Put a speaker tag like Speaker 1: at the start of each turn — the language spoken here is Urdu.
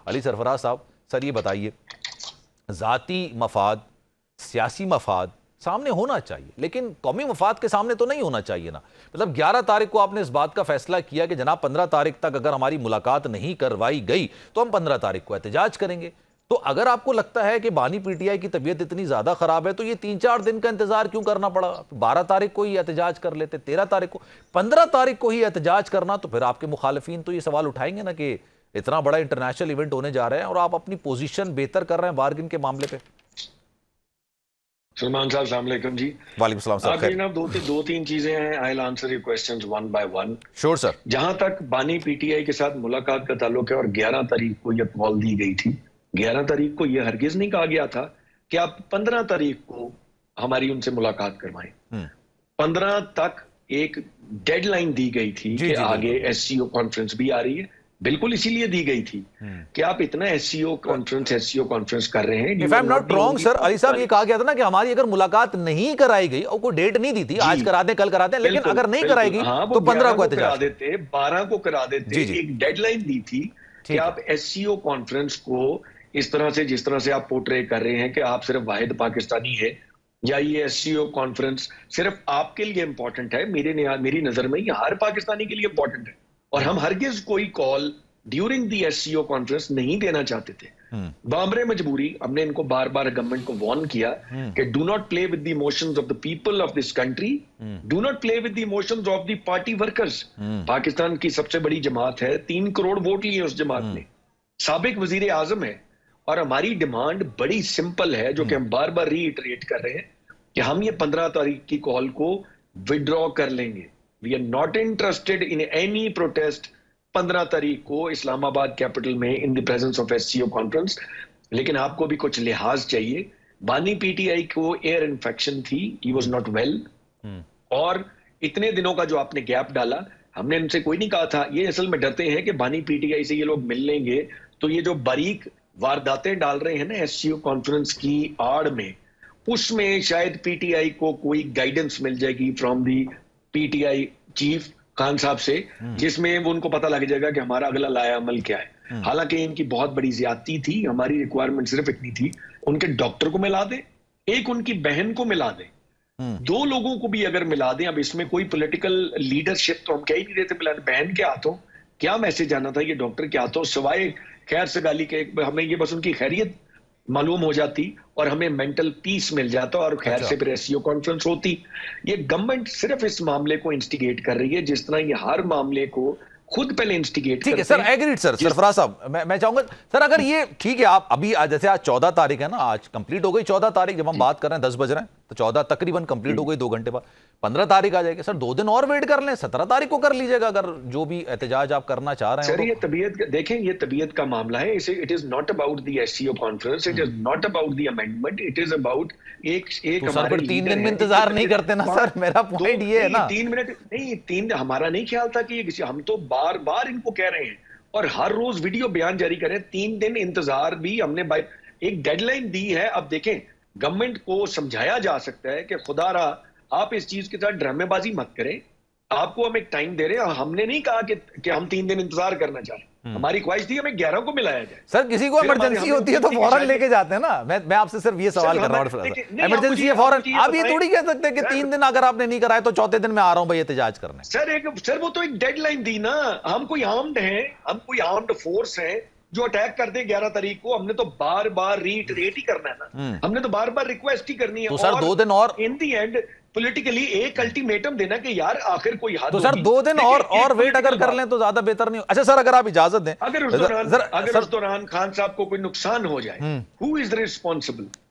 Speaker 1: علی سرفراز صاحب، سر یہ بتائیے، ذاتی مفاد، سیاسی مفاد سامنے ہونا چاہیے، لیکن قومی مفاد کے سامنے تو نہیں ہونا چاہیے نا۔ مطلب 11 تاریخ کو آپ نے اس بات کا فیصلہ کیا کہ جناب 15 تاریخ تک اگر ہماری ملاقات نہیں کروائی گئی تو ہم 15 تاریخ کو احتجاج کریں گے۔ تو اگر آپ کو لگتا ہے کہ بانی پی ٹی آئی کی طبیعت اتنی زیادہ خراب ہے تو یہ 3-4 دن کا انتظار کیوں کرنا پڑا؟ 12 تاریخ کو ہی احتجاج کر لیتے، 13 تاریخ کو، 15 تاریخ کو ہی احتجاج کرنا، تو پھر آپ کے مخالفین تو یہ سوال اٹھائیں گے نا کہ اتنا بڑا انٹرنیشنل ایونٹ ہونے جا رہے ہیں اور آپ اپنی پوزیشن بہتر کر رہے ہیں بارگن کے معاملے پہ۔
Speaker 2: سلمان صاحب السلام علیکم جی۔
Speaker 1: وعلیکم السلام صاحب،
Speaker 2: آپ
Speaker 1: خیر۔
Speaker 2: جناب دو تین چیزیں ہیں، I'll answer your questions one by one۔
Speaker 1: شور سر۔
Speaker 2: جہاں تک بانی پی ٹی آئی کے ساتھ ملاقات کا تعلق ہے اور 11 تاریخ کو یہ کال دی گئی تھی، 11 تاریخ کو یہ ہرگز نہیں کہا گیا تھا کہ آپ 15 تاریخ کو ہماری ان سے ملاقات کروائیں۔ 15 تک ایک ڈیڈ لائن دی گئی تھی کہ آگے ایس سی او کانفرنس بھی آ رہی ہے، بالکل اسی لیے دی گئی تھی کہ آپ اتنا ایس سی او کانفرنس کر رہے ہیں۔
Speaker 1: If I'm not wrong sir، علی صاحب یہ کہا گیا تھا نا کہ ہماری اگر ملاقات نہیں کرائی گئی، اور کوئی ڈیٹ نہیں دی تھی، آج کرا دیں کل کرا دیں، لیکن اگر نہیں کرائی گئی تو 15 کو احتجاج
Speaker 2: دیتے، 12 کو کرا دیتے۔ ایک ڈیڈ لائن دی تھی کہ آپ ایس سی او کانفرنس کو اس طرح سے جس طرح سے آپ پورٹرے کر رہے ہیں کہ آپ صرف واحد پاکستانی ہے، یا یہ ایس سی او کانفرنس صرف آپ کے لیے امپورٹنٹ ہے، میری نظر میں یہ ہر پاکستانی کے لیے امپورٹنٹ ہے، اور ہم ہرگز کوئی call during the S C او کانفرنس نہیں دینا چاہتے تھے۔ بامر مجبوری ہم نے ان کو بار بار گورنمنٹ کو وارن کیا کہ do not play with the emotions of the people of this country, do not play with the emotions of the party workers. Pakistan کی سب سے بڑی جماعت ہے، 3 کروڑ ووٹ لیے اس جماعت نے، سابق وزیر اعظم ہے، اور ہماری ڈیمانڈ بڑی سمپل ہے جو کہ ہم بار بار ری ایٹریٹ کر رہے ہیں کہ ہم یہ 15 تاریخ کی کال کو وڈرا کر لیں گے۔ We are not interested in any protest 15 تاریخ کو اسلام آباد کیپٹل میں in the presence of SCO سی او کانفرنس۔ لیکن آپ کو بھی کچھ لحاظ چاہیے، بانی پی ٹی آئی کو ایئر انفیکشن تھی، ہی واز ناٹ ویل، اور اتنے دنوں کا جو آپ نے گیپ ڈالا، ہم نے ان سے کوئی نہیں کہا تھا، یہ اصل میں ڈرتے ہیں کہ بانی پی ٹی آئی سے یہ لوگ مل لیں گے تو یہ جو باریک وارداتیں ڈال رہے ہیں نا ایس سی او کانفرنس کی آڑ میں، اس میں شاید پی ٹی آئی کو کوئی گائیڈنس مل جائے گی from the P T I chief Khan صاحب سے، جس میں وہ ان کو پتہ لگ جائے گا کہ ہمارا اگلا لایا عمل کیا ہے۔ حالانکہ ان کی بہت بڑی زیادتی تھی، ہماری ریکوائرمنٹ صرف اتنی تھی، ان کے ڈاکٹر کو ملا دیں، ایک ان کی بہن کو ملا دیں، 2 لوگوں کو بھی اگر ملا دیں۔ اب اس میں کوئی پولیٹیکل لیڈرشپ تو ہم کہہ ہی نہیں رہتے، بہن کے ہاتھوں کیا میسج آنا تھا، یہ ڈاکٹر کے ہاتھوں، سوائے خیر سگالی کے ہمیں یہ بس ان کی خیریت معلوم ہو جاتی اور ہمیں مینٹل پیس مل جاتا، اور خیر سے پھر ایس سی او کانفرنس ہوتی۔ یہ گورنمنٹ صرف اس معاملے کو انسٹیگیٹ کر رہی ہے جس طرح یہ ہر معاملے کو خود پہلے انسٹیگیٹ کرتے ہیں۔
Speaker 1: ٹھیک ہے سر، ایگریڈ سر، سرفراز صاحب میں چاہوں گا سر، اگر یہ ٹھیک ہے، آپ ابھی جیسے آج 14 تاریخ ہے نا، آج کمپلیٹ ہو گئی 14 تاریخ، جب ہم بات کر رہے ہیں 10 بج رہے ہیں تو 14 تقریباً کمپلیٹ ہو گئی 2 گھنٹے بعد، 15 تاریخ آ جائے گی سر، 2 دن اور ویٹ کر لیں، 17 تاریخ کو کر لیجئے گا اگر جو بھی احتجاج آپ کرنا چاہ رہے ہیں۔
Speaker 2: سر یہ طبیعت دیکھیں، یہ طبیعت کا معاملہ ہے، it is not about the S C O conference, it is not about the amendment, it is about ایک
Speaker 1: سر پھر 3 دن میں انتظار نہیں کرتے نا سر، میرا پوائنٹ یہ ہے نا۔
Speaker 2: 3 منٹ نہیں، ہمارا نہیں خیال تھا کہ ہم تو بار بار ان کو کہہ رہے ہیں اور ہر روز ویڈیو بیان جاری کریں، 3 دن انتظار بھی ہم نے ایک ڈیڈ لائن دی ہے۔ اب دیکھیں، گورنمنٹ کو سمجھایا جا سکتا ہے کہ خدا را آپ اس چیز کے ساتھ ڈرامے بازی مت کریں، آپ کو ہم ایک ٹائم دے رہے ہیں، ہم نے نہیں کہا کہ ہم 3 دن انتظار کرنا چاہیں، ہماری خواہش تھی ہمیں 11 کو ملایا جائے۔
Speaker 1: سر کسی کو ایمرجنسی ہوتی ہے تو فوراً لے کے جاتے ہیں نا، میں آپ سے صرف یہ سوال کر رہا ہوں، ایمرجنسی ہے فوراً، آپ یہ تھوڑی کہہ سکتے کہ 3 دن اگر آپ نے نہیں کرائے تو 4تھے دن میں آ رہا ہوں بھائی احتجاج کرنے۔
Speaker 2: سر وہ تو ایک ڈیڈ لائن دی نا، ہم کوئی آرمڈ ہیں، ہم کوئی آرمڈ فورس ہیں جو اٹیک کر دے 11 تاریخ کو، ہم نے تو بار بار ریٹ ہی کرنا ہے نا، ہم نے تو بار بار ریکویسٹ ہی کرنی ہے،
Speaker 1: تو سر 2 دن اور
Speaker 2: ان دی اینڈ پولیٹیکلی ایک الٹیمیٹم دینا کہ یار آخر کوئی حد
Speaker 1: تو سر 2 دن اور ویٹ اگر کر لیں تو زیادہ بہتر نہیں ہو۔ اچھا سر، اگر آپ اجازت دیں،
Speaker 2: اگر اس دوران خان صاحب کو کوئی نقصان ہو جائے، who is responsible؟